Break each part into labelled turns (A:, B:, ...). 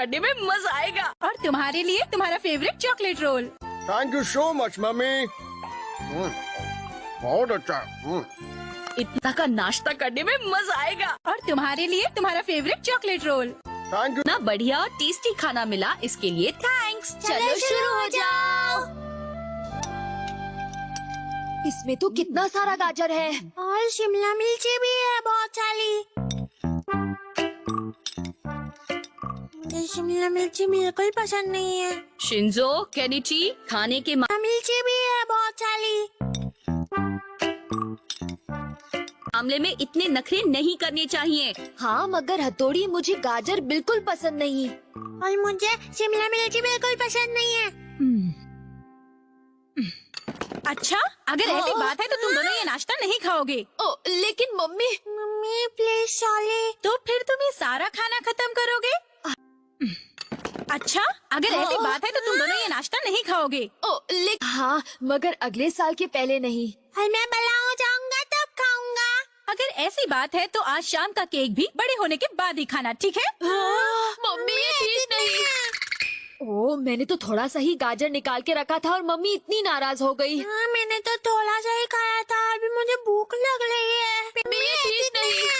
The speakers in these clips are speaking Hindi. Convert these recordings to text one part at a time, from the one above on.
A: करने में मजा आएगा।
B: और तुम्हारे लिए तुम्हारा favourite chocolate roll.
C: Thank you so much mummy. बहुत अच्छा।
A: इतना का नाश्ता करने में मजा आएगा।
B: और तुम्हारे लिए तुम्हारा favourite chocolate roll.
C: Thank you.
A: ना बढ़िया और टेस्टी खाना मिला, इसके लिए थैंक्स।
D: चलो शुरू हो जाओ। इसमें तो कितना सारा गाजर है और शिमला मिर्ची भी है बहुत सारी। मुझे शिमला मिर्ची बिल्कुल पसंद नहीं है।
A: शिंजो, केनिची, खाने के
D: मिर्ची भी है बहुत सारी।
A: मामले में इतने नखरे नहीं करने चाहिए।
D: हाँ मगर हथौड़ी, मुझे गाजर बिल्कुल पसंद नहीं और मुझे शिमला मिर्ची बिल्कुल पसंद नहीं है।
B: अच्छा, अगर ऐसी बात है तो तुम दोनों ये नाश्ता नहीं खाओगे।
D: ओ, लेकिन मम्मी प्लीज सॉरी।
B: तो फिर तुम ये सारा खाना खत्म करोगे? अच्छा, अगर ऐसी बात है तो तुम दोनों ये नाश्ता नहीं खाओगे।
D: ओ, लेकिन हाँ, मगर अगले साल के पहले नहीं। और मैं बड़ा हो जाऊंगा तब खाऊंगा।
B: अगर ऐसी बात है तो आज शाम का केक भी बड़े होने के बाद ही खाना, ठीक है?
D: मम्मी ये ठीक नहीं है। ओह, मैंने तो थोड़ा सा ही गाजर निकाल के रखा था और मम्मी इतनी नाराज हो गई। हाँ, मैंने तो थोड़ा सा ही खाया था, अभी मुझे भूख लग रही है। मम्मी ये ठीक नहीं है।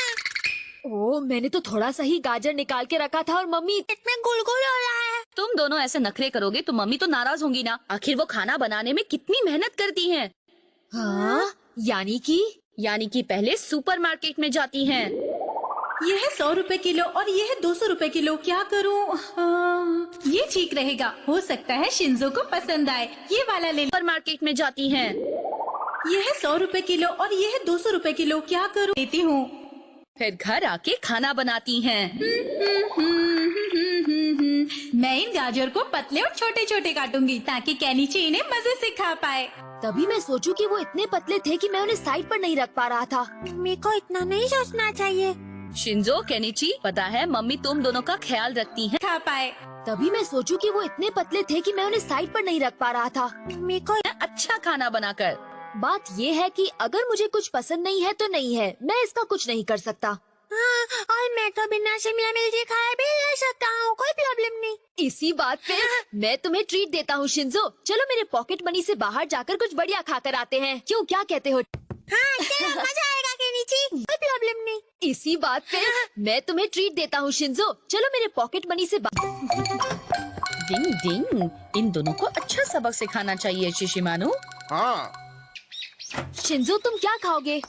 D: ओह, मैंने तो थोड़ा सा ही गाजर निकाल के रखा था और मम्मी इतने गुलगुल हो रहा है।
A: तुम दोनों ऐसे नखरे करोगे तो मम्मी तो नाराज होंगी ना। आखिर वो खाना बनाने में कितनी मेहनत करती हैं।
D: हाँ, यानी कि
A: पहले सुपरमार्केट में जाती हैं।
B: ये है 100 रुपए किलो और ये है 200 रुपए किलो। क्या करूं? ये ठीक रहेगा, हो सकता है शिंजो को पसंद आए। ये वाला ले।
A: सुपरमार्केट में जाती हैं।
B: ये है 100 रुपए किलो और ये है 200 रुपए किलो। क्या करूं? लेती हूँ।
A: फिर घर आके खाना बनाती हैं।
B: मैं इन गाजर को पतले और छोटे छोटे काटूंगी ताकि केनिची इन्हें मजे से खा पाए।
D: तभी मैं सोचूं कि वो इतने पतले थे कि मैं उन्हें साइड पर नहीं रख पा रहा था। मम्मी को इतना नहीं सोचना चाहिए।
A: शिंजो, केनिची, पता है मम्मी तुम दोनों का ख्याल रखती हैं।
B: खा पाए।
D: तभी मैं सोचूं कि वो इतने पतले थे कि मैं उन्हें साइड पर नहीं रख पा रहा था। मम्मी को
A: अच्छा खाना बनाकर।
D: बात ये है कि अगर मुझे कुछ पसंद नहीं है तो नहीं है, मैं इसका कुछ नहीं कर सकता। हाँ, और मैं तो बिना शिमला मिर्ची खाए भी रह सकता हूँ, कोई प्रॉब्लम नहीं। इसी बात पे मैं तुम्हें ट्रीट देता हूँ शिंजो। चलो मेरे पॉकेट मनी से बाहर जाकर कुछ बढ़िया खाकर आते हैं। क्यों, क्या कहते हो? हाँ, चलो मजा आएगा केनिची, कोई प्रॉब्लम नहीं। इसी बात पे मैं तुम्हें ट्रीट देता हूँ शिंजो। चलो मेरे पॉकेट मनी से
A: डिंग डिंग, इन दोनों को अच्छा सबक सिखाना चाहिए शिशिमानु।
C: हाँ।
D: शिंजो, तुम क्या खाओगे?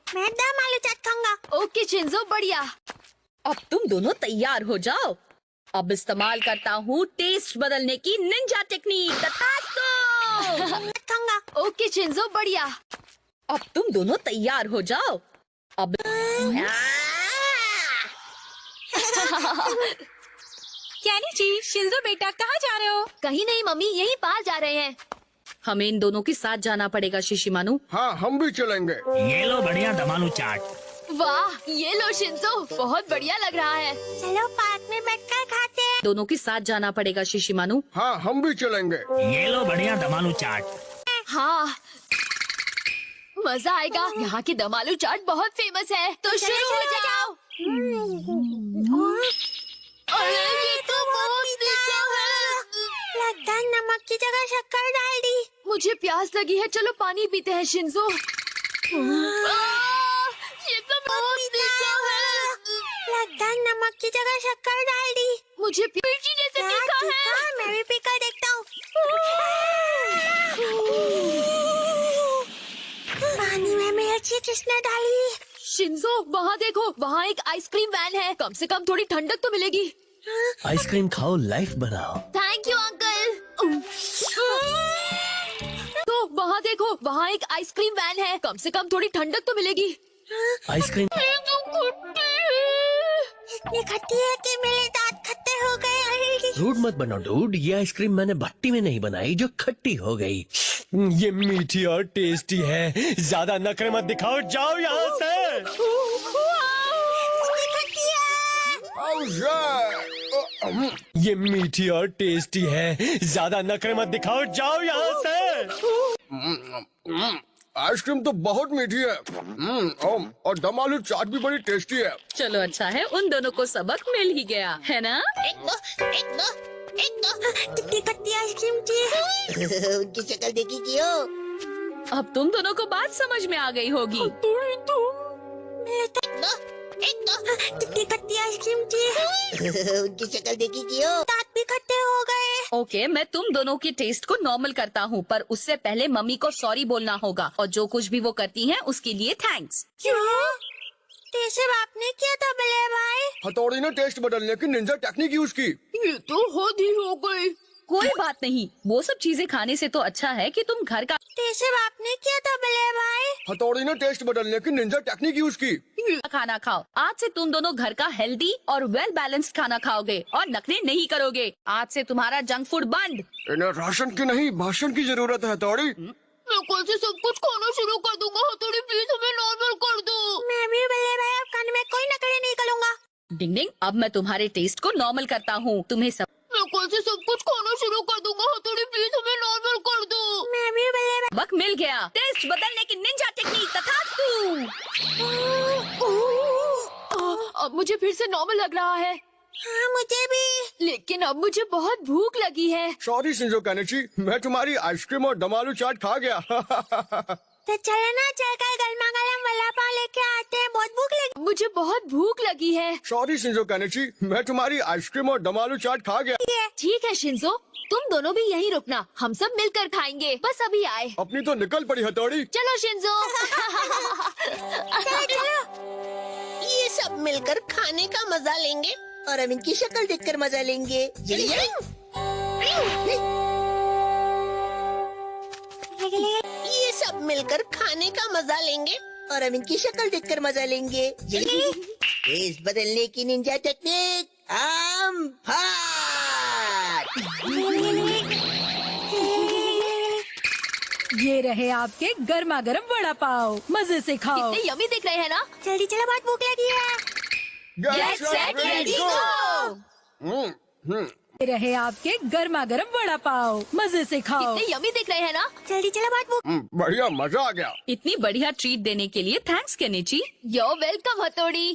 D: मैं दम आलू चाट खाऊंगा। ओके शिंजो, बढ़िया।
A: अब तुम दोनों तैयार हो जाओ। अब इस्तेमाल करता हूँ टेस्ट बदलने की निंजा टेक्निक।
D: खाऊंगा। ओके शिंजो, बढ़िया।
A: अब तुम दोनों तैयार हो जाओ। अब
B: केनिची, शिंजो बेटा कहाँ जा रहे हो?
D: कहीं नहीं मम्मी, यहीं पार जा रहे हैं।
A: हमें इन दोनों के साथ जाना पड़ेगा शिशिमानु।
C: हाँ, हम भी चलेंगे।
E: ये लो बढ़िया दम आलू चाट।
D: वाह, ये लो शिंजो, बहुत बढ़िया लग रहा है। चलो पार्क में बैठकर खाते हैं।
A: दोनों के साथ जाना पड़ेगा शिशिमानु।
C: हाँ, हम भी चलेंगे।
E: ये लो बढ़िया दम आलू चाट।
D: हाँ, मजा आएगा। यहाँ की दम आलू चाट बहुत फेमस है। तो शुरू हो जाओ। अरे ये तो बहुत तीखा है। लगता है नमक की जगह शक्कर डाल दी। मुझे प्यास लगी है, चलो पानी पीते हैं शिंजो। ये तो बहुत तीखा है। लगता है नमक की जगह शक्कर डाल दी। मुझे मिर्ची जैसे तीखा है। मैं भी पीकर देखता हूँ। पानी में मिर्ची किसने डाली? शिंजो, वहाँ देखो, वहाँ एक आइसक्रीम वैन है। कम से कम थोड़ी ठंडक तो मिलेगी।
E: आइसक्रीम खाओ, लाइफ बनाओ।
D: Thank you uncle. तो वहाँ देखो, वहाँ एक आइसक्रीम वैन है। कम से कम थोड़ी ठंडक तो मिलेगी।
E: आइसक्रीम
D: इतनी खट्टी है कि मेरे दांत खट्टे हो गए।
E: रूड मत बनो डूड, ये आइसक्रीम मैंने भट्टी में नहीं बनाई जो खट्टी हो गई। ये मीठी और टेस्टी है, ज्यादा नखरे मत दिखाओ, जाओ यहाँ से। ये मीठी और टेस्टी है, ज्यादा नखरे मत दिखाओ, जाओ यहाँ से।
C: आइसक्रीम तो बहुत मीठी है। और दम आलू चाट भी बड़ी टेस्टी है।
A: चलो अच्छा है, उन दोनों को सबक मिल ही गया है ना?
D: कितनी खट्टी आइसक्रीम थी।
F: उनकी शक्ल देखी क्यों?
A: अब तुम दोनों को बात समझ में आ गई होगी।
D: कितनी खट्टी आइसक्रीम थी।
F: उनकी शक्ल देखी क्यों?
D: दांत भी खट्टे हो गए।
A: ओके, मैं तुम दोनों की टेस्ट को नॉर्मल करता हूँ, पर उससे पहले मम्मी को सॉरी बोलना होगा और जो कुछ भी वो करती हैं उसके लिए थैंक्स।
D: क्यों? जैसे आपने किया था बल्ले भाई।
C: हथौड़ी ने टेस्ट बदलने की निंजा टेक्निक यूज की।
A: ये तो हद ही हो गई। कोई बात नहीं, वो सब चीजें खाने से तो अच्छा है कि तुम घर का
D: जैसे आपने किया था बल्ले भाई।
C: हथौड़ी ने टेस्ट बदलने की निंजा टेक्निक यूज की।
A: खाना खाओ। आज से तुम दोनों घर का हेल्दी और वेल बैलेंस्ड खाना खाओगे और नखरे नहीं करोगे। आज से तुम्हारा जंक फूड बंद।
C: इन्हें राशन की नहीं भाषण की जरूरत है हथौड़ी।
A: मैं कल से सब कुछ खाना शुरू कर दूंगा। हथौड़ी प्लीज हमें नॉर्मल कर दो।
D: मैं भी बल्ले भाई अब खाने में कोई नखरे नहीं करूँगा।
A: डिंग डिंग, अब मैं तुम्हारे टेस्ट को नॉर्मल करता हूँ। तुम्हें सब मैं कल से सब कुछ खाना शुरू कर दूंगा। हथौड़ी प्लीज हमें नॉर्मल कर दो।
D: मैं भी बल्ले भाई।
A: वक्त मिल गया टेस्ट बदलने की निंजा टेक्निक तथास्तु। अब मुझे फिर से नॉर्मल लग रहा है।
D: हाँ मुझे भी।
A: लेकिन अब मुझे बहुत भूख लगी है।
C: सॉरी शिंजो कानेची, मैं तुम्हारी आइसक्रीम और दम आलू चाट खा गया।
D: तो चलो ना चलकर गर्मा गर्म वड़ा पाव लेके आते हैं, बहुत भूख लगी।
A: मुझे बहुत भूख लगी है।
C: सॉरी शिंजो कानेची, मैं तुम्हारी आइसक्रीम और दम आलू चाट खा गया।
D: ठीक है शिंजो, तुम दोनों भी यहीं रुकना, हम सब मिलकर खाएंगे। बस अभी आए।
C: अपनी तो निकल पड़ी हथौड़ी।
D: चलो शिंजो। चलो चलो।
F: ये सब मिलकर खाने का मजा लेंगे और हम इनकी शक्ल देखकर मजा लेंगे। चलिए। ये सब मिलकर खाने का मजा लेंगे और हम इनकी शक्ल देखकर मजा लेंगे। चलिए। टेस्ट बदलने की निंजा टेक्निक आम फाट।
B: ये रहे आपके गर्मा गर्म वड़ा पाव, मजे से खाओ।
A: कितने यम्मी दिख रहे हैं ना?
D: जल्दी चलो, बहुत भूख लगी है।
C: Get set, ready, go!
B: ये रहे आपके गर्मा गर्म वड़ा पाव, मजे से खाओ।
A: कितने यम्मी दिख रहे हैं ना?
D: जल्दी चलो, बहुत भूख।
C: बढ़िया, मजा आ गया।
A: इतनी बढ़िया ट्रीट देने के लिए थैंक्स केनिची। योर वेलकम हथौड़ी।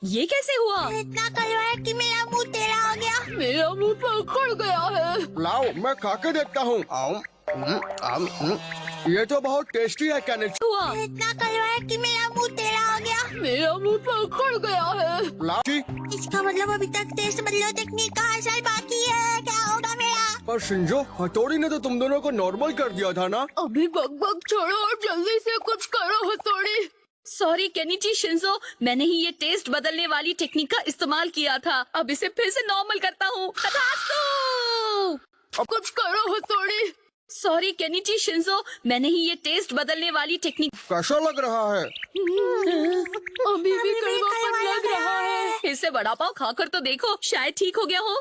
A: ये कैसे हुआ?
D: इतना कड़वा है कि मेरा मुंह टेढ़ा हो गया।
A: मेरा मुंह पकड़ गया है।
C: लाओ मैं खा के देखता हूँ। ये तो बहुत टेस्टी है कानेची।
A: हुआ?
D: इतना कड़वा है कि मेरा मुंह टेढ़ा हो गया।
A: मेरा मुंह पकड़ गया है।
C: लाओ जी।
D: इसका मतलब अभी तक टेस्ट बदलो टेक्निक का असर बाकी है। क्या होगा मेरा?
C: पर शिंजो, हथौड़ी ने तो तुम दोनों को नॉर्मल कर दिया था ना।
A: अभी बक छोड़ो और जल्दी से कुछ करो हथौड़ी। सॉरी केनिची शिंजो, मैंने ही ये टेस्ट बदलने वाली टेक्निक का इस्तेमाल किया था। अब इसे फिर से नॉर्मल करता हूँ। अब कुछ करो हथौड़ी। सॉरी केनिची शिंजो, मैंने ही ये टेस्ट बदलने वाली टेक्निक।
C: कैसा लग रहा है?
A: अभी भी कड़वापन लग रहा है। फिर से वड़ा पाव खाकर तो देखो, शायद ठीक हो गया हो।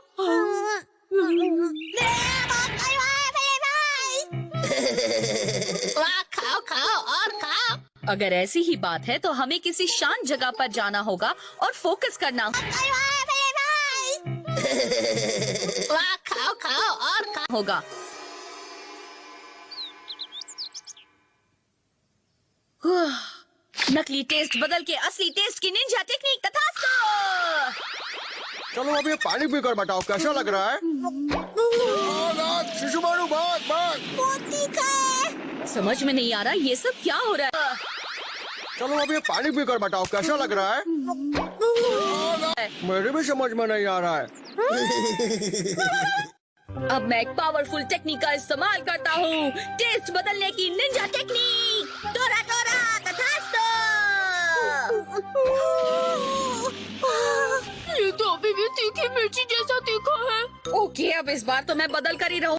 F: खाओ खाओ और खाओ।
A: अगर ऐसी ही बात है तो हमें किसी शांत जगह पर जाना होगा और फोकस करना
F: खाओ खाओ और खाओ
A: होगा। नकली टेस्ट बदल के असली टेस्ट की निंजा टेक्निक तथास्तु।
C: चलो अब ये पानी पीकर बताओ कैसा लग रहा है। शिशुमारू भाग भाग।
A: समझ में नहीं आ रहा ये सब क्या हो रहा है।
C: चलो अब ये पानी पीकर बताओ कैसा लग रहा है। मेरे भी समझ में नहीं आ रहा है।
A: अब मैं एक पावरफुल टेक्निक का इस्तेमाल करता हूँ, टेस्ट बदलने की निंजा टेक्निक। टोरा टोरा तथास्तु। ये तो अभी भी तीखी मिर्ची जैसा तीखा है। ओके, अब इस बार तो मैं बदल कर ही रहूँ।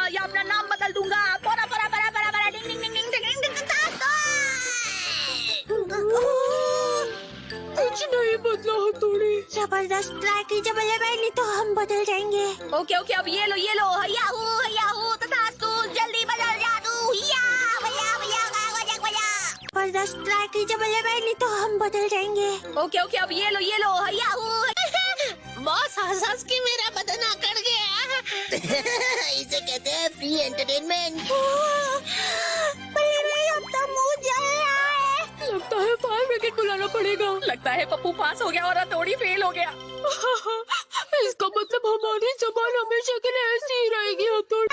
A: या अपना नाम बदल दूंगा। पोरा पोरा परा परा परा डिंग डिंग डिंग डिंग डिंग डिंग तथास्तु। कुछ नहीं बदला हथौड़ी।
D: जबरदस्त ट्राई कीजिए बल्ले भाई, नहीं तो हम बदल जाएंगे।
A: ओके ओके, अब ये लो हैया हूँ तथास्तु। जल्दी बदल जा तू।
D: जबरदस्त ट्राई कीजिए बल्ले भाई, नहीं तो हम बदल जाएंगे।
A: ओके ओके, अब ये लो हैया हूँ।
F: बॉस हंस हंस के मेरा बदन अकड़ गया। इसे कहते हैं फ्री एंटरटेनमेंट।
A: लगता है फायर ब्रिगेड बुलाना पड़ेगा। लगता है पप्पू पास हो गया और हथौड़ी फेल हो गया। इसका मतलब हमारी जबान हमेशा के लिए ऐसी ही रहेगी। हथौड़ी।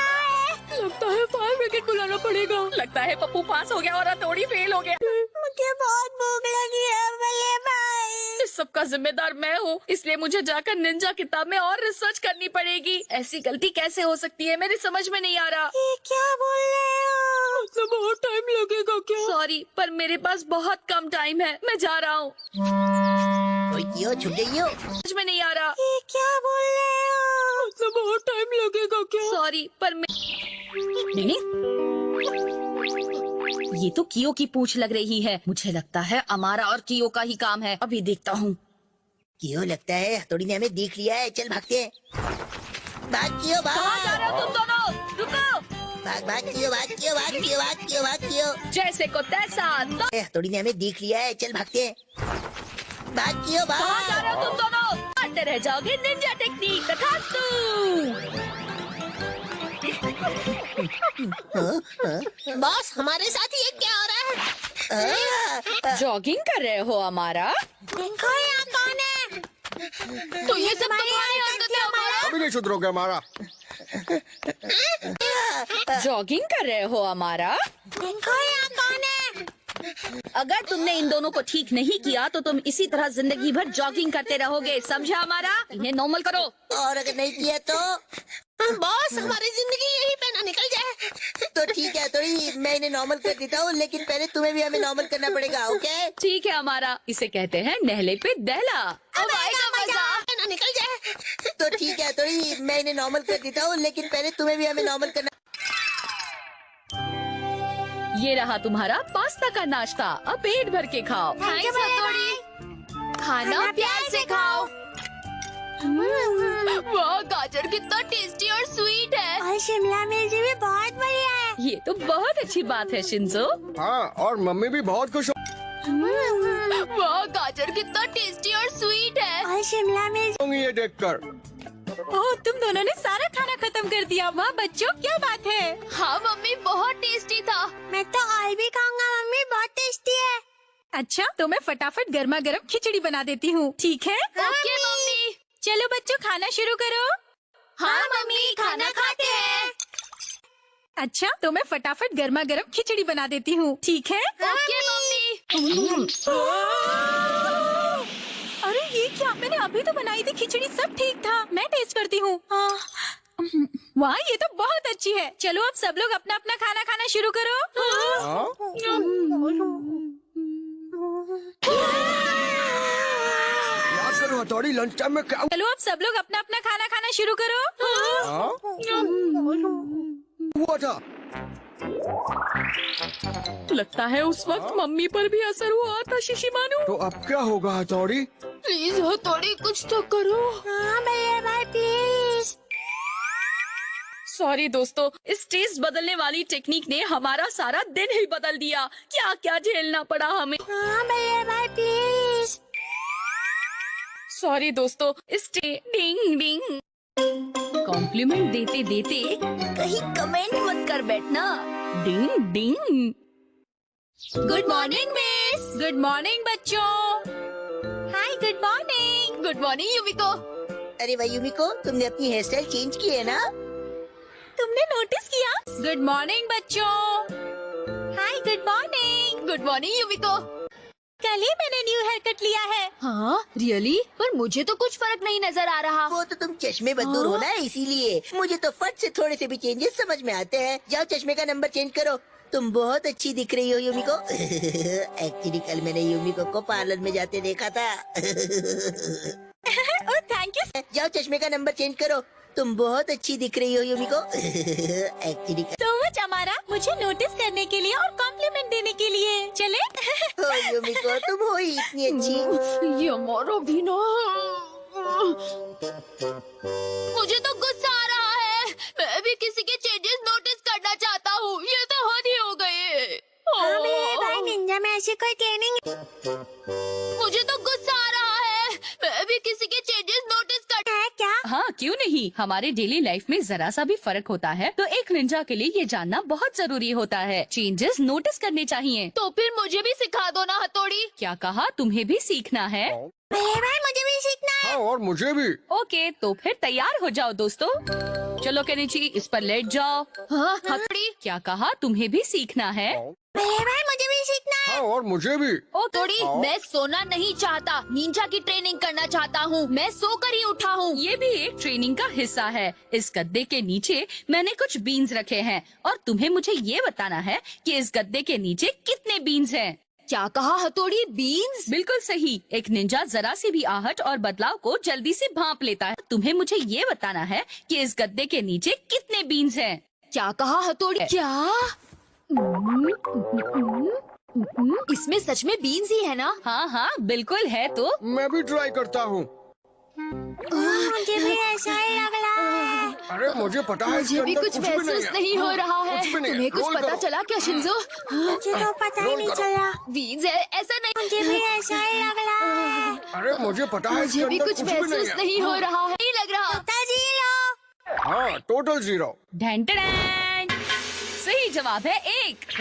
A: लगता है फायर ब्रिगेड बुलाना पड़ेगा। लगता है पप्पू पास हो गया और हथौड़ी फेल हो गया।
F: मुझे बहुत भूख लगी है बल्ले भाई।
A: इस सब का जिम्मेदार मैं हूँ, इसलिए मुझे जाकर निंजा किताब में और रिसर्च करनी पड़ेगी। ऐसी गलती कैसे हो सकती है, मेरी समझ में नहीं आ रहा।
F: ये क्या बोल रहे हो?
A: मतलब बहुत टाइम लगेगा क्या? सॉरी, पर मेरे पास बहुत कम टाइम है। मैं जा रहा हूँ।
F: कोई क्यों छुप गई हो?
A: समझ में नहीं आ रहा।
F: ये क्या बोल रहे हो?
A: मतलब बहुत टाइम लगेगा क्या? सॉरी, पर मैं नहीं। ये तो कियो की पूंछ लग रही है। मुझे लगता है अमारा और कियो का ही काम है। अभी देखता हूँ।
F: क्यों लगता है हथौड़ी ने हमें देख लिया है। चल भागते हैं। भाग क्यों
A: कहाँ जा रहे हो
F: भाग।
A: तुम दोनों? रुको।
F: भाग भाग क्यों भाग क्यों भाग क्यों भाग क्यों भाग क्यों।
A: जैसे को तैसा।
F: हथौड़ी ने हमें देख लिया है। चल भागते हैं। भाग क्यों
A: कहाँ जा रहे हो
F: भाग।
A: तुम दोनों? आते रह जाओगे। निंजा टेक्निक तथास्तु।
F: बॉस हमारे साथ ये क्या हो रहा है?
A: जॉगिंग कर रहे हो हमारा?
F: देखो यहाँ कौन है?
A: तो ये सब तुम्हारी हरकत है हमारा।
C: अभी नहीं सुधरोगे हमारा।
A: जॉगिंग कर रहे हो हमारा?
F: देखो यहाँ कौन है?
A: अगर तुमने इन दोनों को ठीक नहीं किया तो तुम इसी तरह जिंदगी भर जॉगिंग करते रहोगे, समझा हमारा? इन्हें नॉर्मल करो।
F: और अगर नहीं किया तो? बॉस हमारी जिंदगी यही पे ना निकल जाए। तो ठीक है थोड़ी मैं इन्हें नॉर्मल कर देता हूँ, लेकिन पहले तुम्हें भी हमें नॉर्मल करना पड़ेगा। ओके
A: ठीक है हमारा। इसे कहते हैं नहले पे दहला। अब आएगा मजा।
F: ना निकल जाए। तो ठीक है थोड़ी मैं इन्हें नॉर्मल कर देता हूँ, लेकिन पहले तुम्हें भी हमें नॉर्मल करना।
A: ये रहा तुम्हारा पास्ता का नाश्ता। अब पेट भर के खाओ।
D: थैंक्स हथौड़ी। खाना प्यार से खाओ। वाह, गाजर कितना टेस्टी और स्वीट है।
F: और शिमला मिर्च भी बहुत बढ़िया है।
A: ये तो बहुत अच्छी बात है शिंजो।
C: हाँ, और मम्मी भी बहुत खुश
D: वाह, गाजर कितना टेस्टी और स्वीट है।
F: और शिमला मिर्च।
C: होंगी ये देखकर।
B: ओह, तुम दोनों ने सारा खाना खत्म कर दिया। वाह बच्चों, क्या बात है।
D: हाँ मम्मी, बहुत टेस्टी था।
F: मैं तो और भी खाऊंगा मम्मी, बहुत टेस्टी है।
B: अच्छा, तो मैं फटाफट गर्मा गर्म खिचड़ी बना देती हूँ। ठीक है?
D: Okay mummy.
B: चलो बच्चों, खाना शुरू करो।
D: हाँ मम्मी, खाना खाते हैं।
B: अच्छा, तो मैं फटाफट गर्मा गर्म खिचड़ी बना देती हूँ। ठीक है?
D: Okay mummy.
B: अरे ये क्या, मैंने अभी तो बनाई थी खिचड़ी, सब ठीक था। मैं टेस्ट करती हूँ। वाह, ये तो बहुत अच्छी है। चलो अब सब लोग अपना अपना खाना खाना शुरू करो।
C: हाँ? याद करो हथौड़ी, लंच टाइम में क्या
B: चलो अब सब लोग अपना अपना खाना खाना शुरू करो।
C: हाँ? हुआ था?
A: लगता है उस वक्त मम्मी पर भी असर हुआ था शिशिमानु।
C: तो अब क्या होगा हथौड़ी?
D: प्लीज हथौड़ी, कुछ तो करो।
F: हाँ भैया भाई प्लीज।
A: सॉरी दोस्तों, इस टेस्ट बदलने वाली टेक्निक ने हमारा सारा दिन ही बदल दिया। क्या क्या झेलना पड़ा हमें।
F: हाँ भैया भाई प्लीज।
A: सॉरी दोस्तों, इस डिंग डिंग कॉम्प्लीमेंट देते देते कहीं कमेंट मत कर बैठना। Ding ding.
D: Good morning miss.
B: Good morning बच्चों। Hi, good morning.
D: Good morning Yumiko.
F: अरे भाई युमिको, तुमने अपनी हेयर स्टाइल चेंज की है ना?
B: तुमने नोटिस किया? गुड मॉर्निंग बच्चों। Hi, good morning.
D: Good morning युमिको।
B: कल ही मैंने न्यू हेयर कट लिया है।
D: हाँ रियली? पर मुझे तो कुछ फर्क नहीं नजर आ रहा।
F: वो तो तुम चश्मे बदूर हो ना, इसीलिए। मुझे तो फट से थोड़े से भी चेंजेस समझ में आते हैं। जाओ चश्मे का नंबर चेंज करो। तुम बहुत अच्छी दिख रही हो युमिको। एक्चुअली कल मैंने युमिको को पार्लर में जाते देखा था।
B: Oh thank you.
F: जाओ चश्मे का नंबर चेंज करो। तुम बहुत अच्छी दिख रही हो युमिको। एक्चुअली
B: तो मच हमारा, मुझे नोटिस करने के लिए और कॉम्प्लीमेंट देने के लिए। चले?
F: युमिको, तुम हो ही इतनी अच्छी।
A: ये हमारा भी ना।
D: मुझे तो गुस्सा आ रहा है। मैं भी किसी के चेंजेस नोटिस करना चाहता हूँ। ये तो हद ही हो गई।
F: हाँ मेरे भाई निंजा में ऐसी कोई ट्रेनिंग।
D: मुझे तो गुस्सा आ रहा है। मैं भी किसी के चेंजेस नोटिस कर।
A: क्यों नहीं, हमारे डेली लाइफ में जरा सा भी फर्क होता है तो एक निंजा के लिए ये जानना बहुत जरूरी होता है। चेंजेस नोटिस करने चाहिए।
D: तो फिर मुझे भी सिखा दो ना हथौड़ी।
A: क्या कहा, तुम्हें भी सीखना है?
F: बल्ले भाई मुझे भी सीखना है।
C: हाँ और मुझे भी।
A: ओके, तो फिर तैयार हो जाओ दोस्तों। चलो केनिची, इस पर लेट जाओ।
D: हाँ हथौड़ी।
A: क्या कहा, तुम्हें भी सीखना है?
F: बल्ले भाई मुझे भी सीखना है।
C: हाँ और मुझे भी।
D: हथौड़ी, मैं सोना नहीं चाहता, निंजा की ट्रेनिंग करना चाहता हूँ। मैं सोकर ही उठा हूँ।
A: ये भी एक ट्रेनिंग का हिस्सा है। इस गद्दे के नीचे मैंने कुछ बीन्स रखे हैं और तुम्हें मुझे ये बताना है कि इस गद्दे के नीचे कितने बीन्स हैं।
D: क्या कहा हथौड़ी, बीन्स?
A: बिल्कुल सही। एक निंजा जरा सी भी आहट और बदलाव को जल्दी से भांप लेता है। तुम्हें मुझे ये बताना है कि इस गद्दे के नीचे कितने बीन्स हैं।
D: क्या कहा हथौड़ी? क्या? इसमें सच में बीन्स ही है ना?
A: हाँ हाँ बिल्कुल है। तो
C: मैं भी ट्राई करता हूँ।
F: मुझे भी ऐसा ही लग रहा है।
C: अरे मुझे पता है इसके
D: मुझे भी
C: अंदर
D: कुछ
C: भी
D: महसूस
C: है।
D: नहीं हो रहा है।
C: कुछ भी नहीं है।
D: तुम्हें कुछ
C: रोल
D: पता
C: करो।
D: चला क्या शिंजो?
F: मुझे तो पता ही नहीं
C: रोल करो।
F: चला।
D: बीन्स है, ऐसा नहीं।
F: मुझे भी ऐसा ही लग रहा है।
C: अरे मुझे पता है इसके
D: मुझे भी
C: अंदर
D: कुछ
C: भी
D: महसूस
C: है।
D: नहीं हो रहा है। नहीं लग रहा।
F: तो जीरो।
C: हाँ टोटल 0।
A: ढेंटड़ैन। सही जवाब है 1।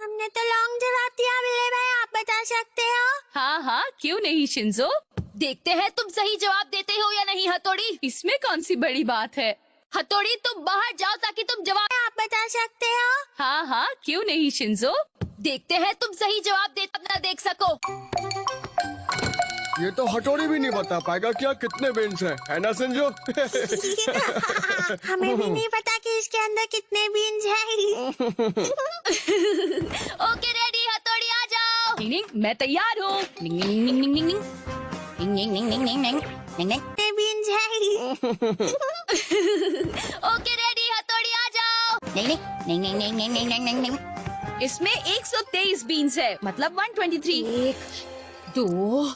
F: हमने तो लॉन्ग जवाब दिया। बल्ले भाई आप बता सकते हो?
A: हाँ हाँ क्यों नहीं शिंजो।
D: देखते हैं तुम सही जवाब देते हो या नहीं हथौड़ी।
A: इसमें कौन सी बड़ी बात है।
D: हथौड़ी, तुम बाहर जाओ ताकि तुम जवाब।
F: आप बता सकते हो?
A: हाँ हाँ क्यों नहीं शिंजो।
D: देखते हैं तुम सही जवाब दे अपना देख सको।
C: ये तो हथौड़ी भी नहीं बता पाएगा क्या कितने बीन्स हैं, है ना संजो?
F: हमें भी नहीं पता कि इसके अंदर कितने बीन्स हैं।
D: ओके रेडी, हथौड़ी आ जाओ।
A: निंग निंग, मैं तैयार हूँ। निंग निंग निंग निंग निंग निंग। निंग निंग निंग निंग निंग निंग निंग निंग।
F: कितने बीन्स हैं?
D: ओके रेडी, हथौड़ी आ जाओ।
A: निंग निंग निंग निंग निंग निंग निंग निंग। इसमें 123 बीन्स है, मतलब 123।
D: 1, 2,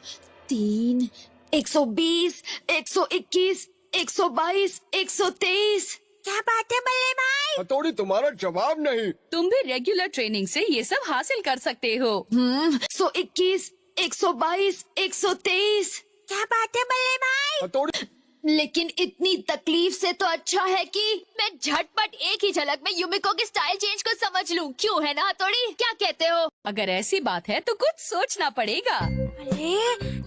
D: 3, 120, 121, 122, 123।
F: क्या बात है बल्ले भाई?
C: हथौड़ी तुम्हारा जवाब नहीं।
A: तुम भी रेगुलर ट्रेनिंग से ये सब हासिल कर सकते हो।
D: 121, 122, 123।
F: क्या बात है बल्ले भाई?
C: हथौड़ी
D: लेकिन इतनी तकलीफ से तो अच्छा है कि मैं झटपट एक ही झलक में युमिको की स्टाइल चेंज को समझ लूं। क्यों, है ना हथौड़ी? क्या कहते हो?
A: अगर ऐसी बात है तो कुछ सोचना पड़ेगा।
F: अरे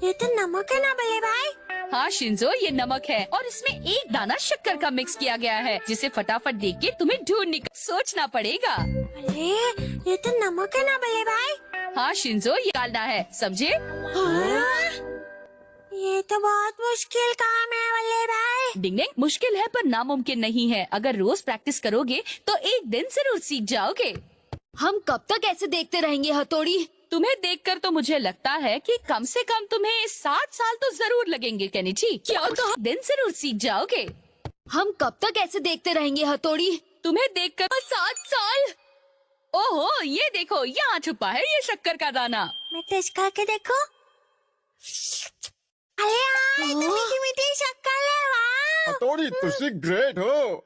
F: ये तो नमक है ना बल्ले भाई?
A: हाँ शिंजो, ये नमक है और इसमें एक दाना शक्कर का मिक्स किया गया है, जिसे फटाफट देख के तुम्हें ढूंढ निकल सोचना पड़ेगा।
F: अरे ये तो नमक है ना बल्ले भाई?
A: हाँ शिंजो, ये डालना है, समझे?
F: हाँ? ये तो बहुत मुश्किल काम है बल्ले भाई।
A: डिंग डिंग, मुश्किल है पर नामुमकिन नहीं है। अगर रोज प्रैक्टिस करोगे तो एक दिन जरूर सीख जाओगे।
D: हम कब तक ऐसे देखते रहेंगे हथौड़ी?
A: तुम्हें देखकर तो मुझे लगता है कि कम से कम तुम्हें 7 साल तो जरूर लगेंगे केनिची।
D: क्या कहा?
A: दिन जरूर सीख जाओगे।
D: हम कब तक ऐसे देखते रहेंगे हथौड़ी?
A: तुम्हें देखकर 7 साल। ओहो, ये देखो, यहाँ छुपा है ये शक्कर का दाना।
F: मैं टेस्ट करके देखो। अरे यार, ये तो मीठी मीठी शक्कर है। वाह!
C: हथौड़ी तुम ग्रेट हो।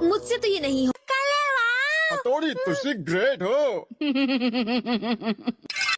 D: मुझसे तो ये नहीं
F: शक्कर है। वाह!
C: हथौड़ी तुम ग्रेट हो।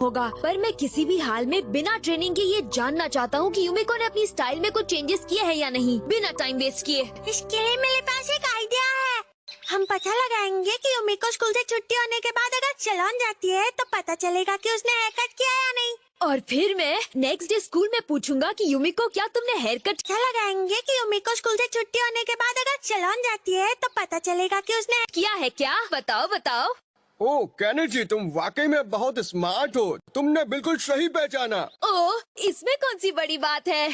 D: होगा, पर मैं किसी भी हाल में बिना ट्रेनिंग के ये जानना चाहता हूँ कि युमिको ने अपनी स्टाइल में कुछ चेंजेस किए हैं या नहीं, बिना टाइम वेस्ट किए।
F: इसके लिए मेरे पास एक आइडिया है। हम पता लगाएंगे कि युमिको स्कूल से छुट्टी होने के बाद अगर चलन जाती है तो पता चलेगा कि उसने हेयर कट किया या नहीं।
D: और फिर मैं नेक्स्ट डे स्कूल में पूछूंगा कि युमिको, क्या तुमने हेयर कट
F: पता लगाएंगे कि युमिको स्कूल से छुट्टी होने के बाद अगर चलन जाती है तो पता चलेगा कि उसने
D: किया है क्या? बताओ बताओ।
C: ओ केनिची, तुम वाकई में बहुत स्मार्ट हो। तुमने बिल्कुल सही पहचाना।
D: ओ, इसमें कौन सी बड़ी बात है?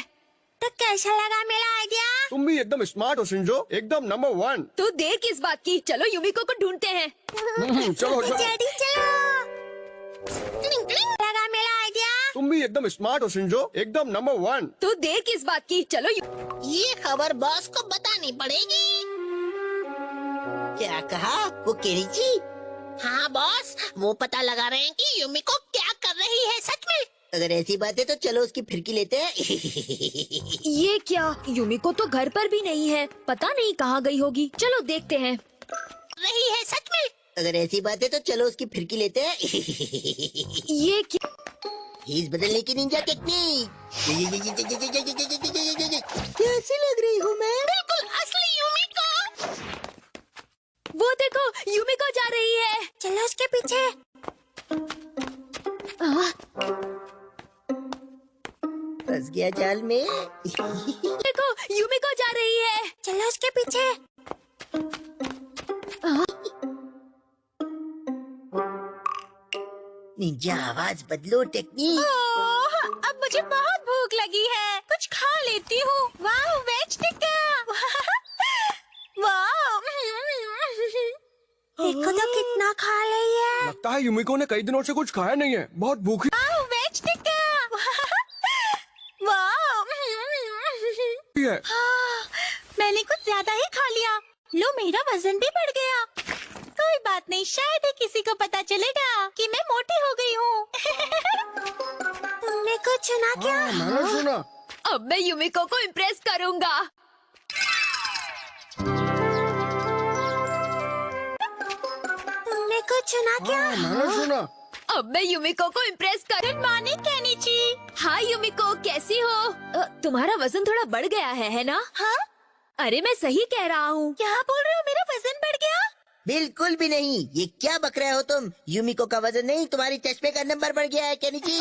F: तो कैसा लगा मेरा आइडिया?
C: तुम भी एकदम स्मार्ट हो शिंजो, एकदम नंबर 1।
D: तो देर किस बात की, चलो युमिको को ढूंढते हैं।
C: चलो चलो।
F: जल्दी चलो। लगा मेरा आइडिया?
C: तुम भी एकदम स्मार्ट हो शिंजो, एकदम नंबर 1।
D: तो देर किस बात की, चलो
F: ये खबर बॉस को बतानी पड़ेगी। क्या कहा वो केनिची? हाँ बॉस, वो पता लगा रहे हैं कि युमिको क्या कर रही है सच में। अगर ऐसी बात है तो चलो उसकी फिरकी लेते हैं।
D: ये क्या, युमिको तो घर पर भी नहीं है, पता नहीं कहाँ गई होगी। चलो देखते हैं।
F: रही है सच में। अगर ऐसी बात है तो चलो उसकी फिरकी लेते हैं।
D: ये क्या?
F: फेस बदलने की निंजा टेक्निक। कैसी लग रही हूँ मैं?
B: बिल्कुल असली यूमिको।
D: वो देखो यूमिको जा रही है।
B: चलो उसके पीछे।
F: फंस गया जाल में।
D: देखो यूमिको जा रही है।
B: चलो उसके पीछे।
F: निंजा आवाज बदलो टेक्निक।
B: ओह, अब मुझे बहुत भूख लगी है, कुछ खा लेती हूँ। वाह वेज टिक्का। वाह देखो तो कितना खा रही है।
C: लगता है यूमिको ने कई दिनों से कुछ खाया नहीं है, बहुत भूखी
B: वाह वेज टिक्का। वाह
C: है।
B: मैंने कुछ ज्यादा ही खा लिया। लो मेरा वजन भी बढ़ गया। कोई बात नहीं, शायद ही किसी को पता चलेगा कि मैं मोटी हो गई हूँ। तुमने कुछ सुना क्या?
C: हाँ, मैंने सुना।
D: अब मैं यूमिको को इम्प्रेस करूंगा।
B: तुमने कुछ सुना क्या?
C: हाँ, मैंने सुना।
D: अब मैं यूमिको को इम्प्रेस कर।
B: Good morning Kenichi.
D: Hi Yumiko, कैसी हो? तुम्हारा वजन थोड़ा बढ़ गया है ना?
B: हाँ?
D: अरे मैं सही कह रहा हूँ।
B: क्या बोल रहे हो, मेरा वजन बढ़ गया?
F: बिल्कुल भी नहीं, ये क्या बक रहे हो तुम? यूमिको का वजन नहीं, तुम्हारी चश्मे का नंबर बढ़ गया है केनिची।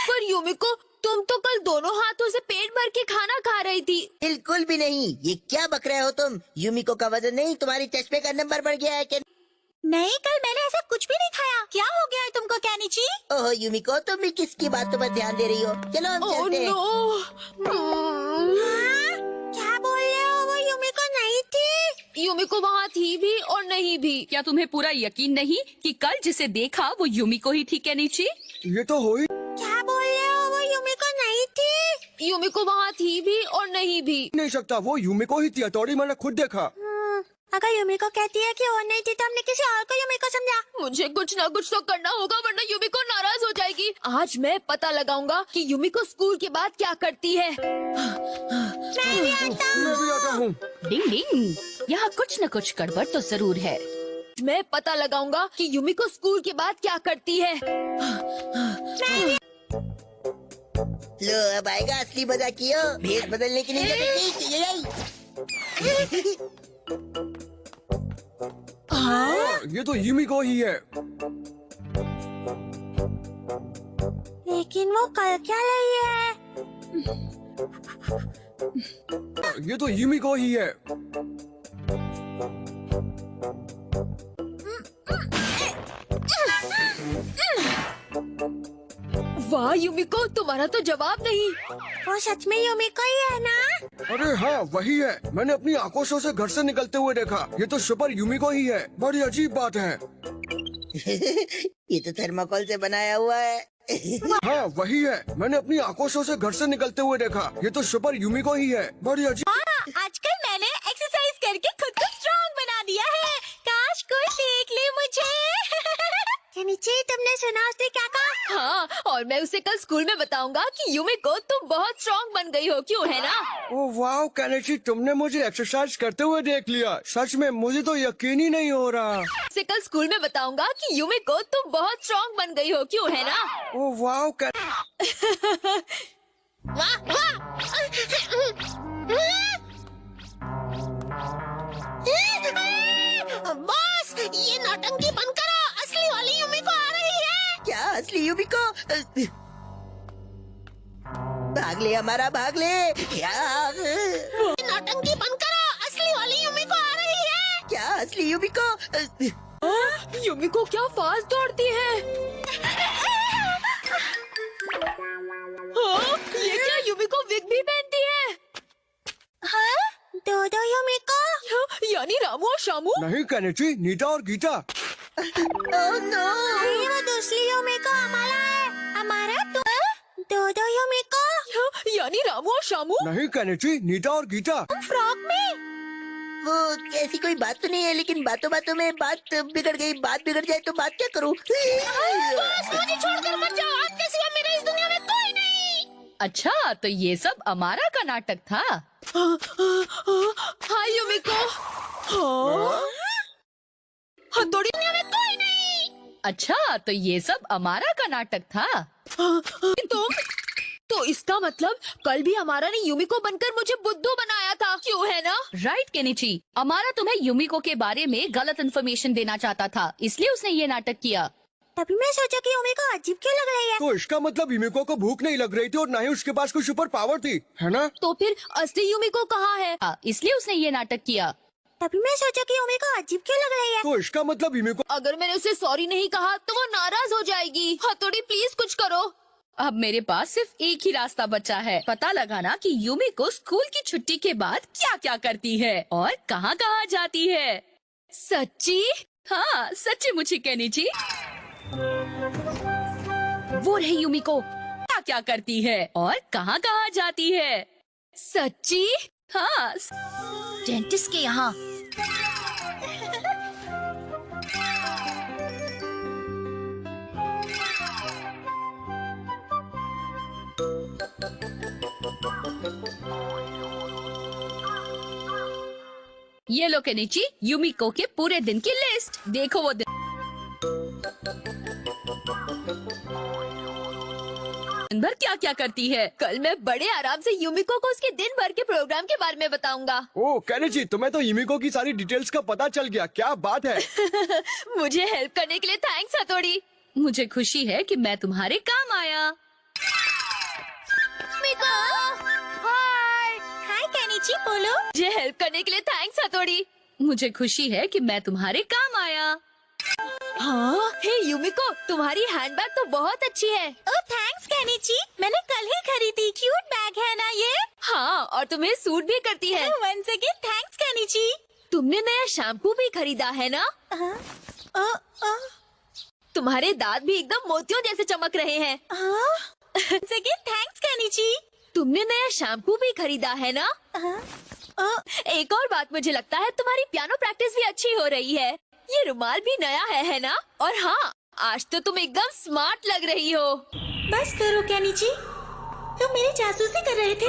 D: पर यूमिको, तुम तो कल दोनों हाथों से पेट भर के खाना खा रही थी।
F: बिल्कुल भी नहीं, ये क्या बक रहे हो तुम? यूमिको का वजन नहीं, तुम्हारी चश्मे का नंबर बढ़ गया है केनिची।
B: नहीं, कल मैंने ऐसा कुछ भी नहीं खाया। क्या हो गया है तुमको केनिची?
F: ओह यूमिको, तुम भी किसकी बातों पर ध्यान दे रही हो? चलो हम
D: ओह
F: चलते हैं।
D: नो!
B: क्या बोल रहे हो, वो यूमिको नहीं थी?
A: यूमिको वहाँ थी भी और नहीं भी। क्या तुम्हें पूरा यकीन नहीं कि कल जिसे देखा वो यूमिको ही थी केनिची?
C: ये तो हो ही
B: क्या बोल रहे हो, वो यूमिको नहीं थी?
A: यूमिको वहाँ थी भी और नहीं भी।
C: नहीं सकता, वो यूमिको ही थी। हथौड़ी मैंने खुद देखा।
B: अगर यूमिको कहती है कि वो नहीं थी तो हमने किसी और को यूमिको समझा।
A: मुझे कुछ ना कुछ तो करना होगा वरना यूमिको नाराज हो जाएगी।
D: आज मैं पता लगाऊंगा कि यूमिको स्कूल के बाद क्या करती है।
B: मैं भी आता हूँ।
C: मैं भी आता हूँ।
A: डिंग डिंग, यहाँ कुछ न कुछ गड़बड़ तो जरूर है।
D: मैं पता लगाऊंगा कि यूमिको स्कूल के बाद क्या करती है।
F: लो अब आएगा असली मजाकियो। भेष बदलने की निंजा टेक्निक।
C: हाँ, ये तो यूमिको ही है।
B: लेकिन वो कर क्या रही है?
C: ये तो यूमिको ही है।
D: वाह यूमिको, तुम्हारा तो जवाब नहीं।
B: वो सच में यूमिको ही है ना?
C: अरे हाँ, वही है। मैंने अपनी आंखों से उसे घर से निकलते हुए देखा। ये तो सुपर यूमिको ही है। बड़ी अजीब बात है।
F: ये तो थर्माकोल से बनाया हुआ है।
C: हाँ, वही है। मैंने अपनी आंखों से उसे घर से निकलते हुए देखा। ये तो सुपर यूमिको ही है। बड़ी अजीब।
B: आजकल मैंने एक्सरसाइज करके खुद को स्ट्रॉन्ग बना दिया है। काश कोई देख ले मुझे। केनिची, तुमने सुना उसने क्या कहा?
D: हाँ, और मैं उसे कल स्कूल में बताऊंगा कि यूमिको तुम बहुत स्ट्रॉन्ग बन गई हो, क्यों है ना?
C: ओह वाह केनिची, तुमने मुझे एक्सरसाइज करते हुए देख लिया। सच में मुझे तो यकीन ही नहीं हो रहा।
D: उसे कल स्कूल में बताऊंगा कि यूमिको तुम बहुत स्ट्रॉन्ग बन गई हो, क्यों है ना?
C: ओह वाह
B: बॉस, ये नौटंकी बंद करो। असली वाली यूमिको आ रही है।
F: क्या असली यूमिको? भाग ले हमारा, भाग ले।
B: ये नौटंकी बंद करो। असली वाली यूमिको आ रही है।
F: क्या असली यूमिको?
D: यूमिको क्या फास्ट दौड़ती है। हाँ, ये क्या यूमिको विग भी पहनती है?
B: हाँ? दो यूमिको?
D: यानी रामू और शामू?
C: नहीं केनिची, नीता और गीता।
F: Oh no!
B: नहीं, वो दूसरी यूमिको हमारा है। हमारा दो यूमिको?
D: यानी रामू और शामू?
C: नहीं केनिची, नीता और गीता।
B: फ्रॉक में?
F: वो ऐसी कोई बात तो नहीं है, लेकिन बातों बातों में बात बिगड़ गई। बात बिगड़ जाए तो बात क्या करूं?
B: मुझे छोड़कर मत जाओ। आपके सिवा मेरे इस दुनिया में कोई नहीं।
A: अच्छा, तो ये सब अमारा का नाटक था।
D: हाय यूमिको।
B: दुनिया में कोई नहीं।
A: अच्छा, तो ये सब अमारा का नाटक था।
D: तुम तो इसका मतलब कल भी अमारा ने यूमिको बनकर मुझे बुद्धू बनाया था, क्यों है ना?
A: राइट केनिची, अमारा तुम्हें यूमिको के बारे में गलत इन्फॉर्मेशन देना चाहता था, इसलिए उसने ये नाटक किया।
B: तभी मैं सोचा कि यूमिको अजीब क्यों लग रही है।
C: तो इसका मतलब यूमिको को भूख नहीं लग रही थी और ना ही उसके पास कोई सुपर पावर थी, है ना?
D: तो फिर असली यूमिको कहाँ है?
A: इसलिए उसने ये नाटक किया।
B: तभी मैं सोचा कि यूमिको अजीब क्यों लग रही है।
C: तो इसका मतलब यूमिको
D: अगर मैंने उसे सॉरी नहीं कहा तो वो नाराज हो जाएगी। हथौड़ी प्लीज कुछ करो।
A: अब मेरे पास सिर्फ एक ही रास्ता बचा है, पता लगाना कि यूमिको स्कूल की छुट्टी के बाद क्या क्या करती है और कहाँ कहाँ जाती है।
D: सच्ची?
A: हाँ सच्ची मुझे केनिची।
D: वो रही यूमिको।
A: क्या क्या करती है और कहाँ कहाँ जाती है।
D: सच्ची?
A: हाँ
D: डेंटिस्ट के यहाँ।
A: ये लो केनिची, यूमिको के पूरे दिन की लिस्ट। देखो वो दिन भर क्या क्या करती है।
D: कल मैं बड़े आराम से यूमिको को उसके दिन भर के प्रोग्राम के बारे में बताऊंगा।
C: ओ केनिची, तुम्हें तो यूमिको की सारी डिटेल्स का पता चल गया, क्या बात है।
D: मुझे हेल्प करने के लिए थैंक्स हथौड़ी।
A: मुझे खुशी है कि मैं तुम्हारे काम आया।
B: हाय केनिची, बोलो।
D: मुझे हेल्प करने के लिए थैंक्स हथौड़ी।
A: मुझे खुशी है कि मैं तुम्हारे काम आया।
D: हाँ, हे यूमिको, तुम्हारी हैंडबैग तो बहुत अच्छी है।
B: ओह थैंक्स केनिची, मैंने कल ही खरीदी। क्यूट बैग है ना ये।
D: हाँ, और तुम्हें सूट भी करती है।
B: Once again thanks Kenichi.
D: तुमने नया शैम्पू भी खरीदा है ना? तुम्हारे दांत भी एकदम मोतियों जैसे चमक रहे हैं।
B: Once again thanks Kenichi.
D: तुमने नया शैम्पू भी खरीदा है ना? एक और बात, मुझे लगता है तुम्हारी पियानो प्रैक्टिस भी अच्छी हो रही है। ये रुमाल भी नया है ना? और हाँ, आज तो तुम एकदम स्मार्ट लग रही हो।
B: बस करो केनिची, तुम मेरी जासूसी कर रहे थे।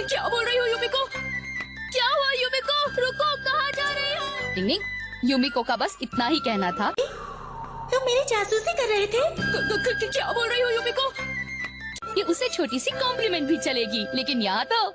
D: क्या बोल रही हो यूमिको? क्या हुआ यूमिको? रुको, कहाँ जा रही हो?
A: टिंग टिंग, यूमिको का बस इतना ही कहना था।
B: तुम मेरी जासूसी कर रहे थे।
A: क्या बोल रही हो यूमिको? ये उसे छोटी सी कॉम्प्लीमेंट भी चलेगी, लेकिन यहाँ तो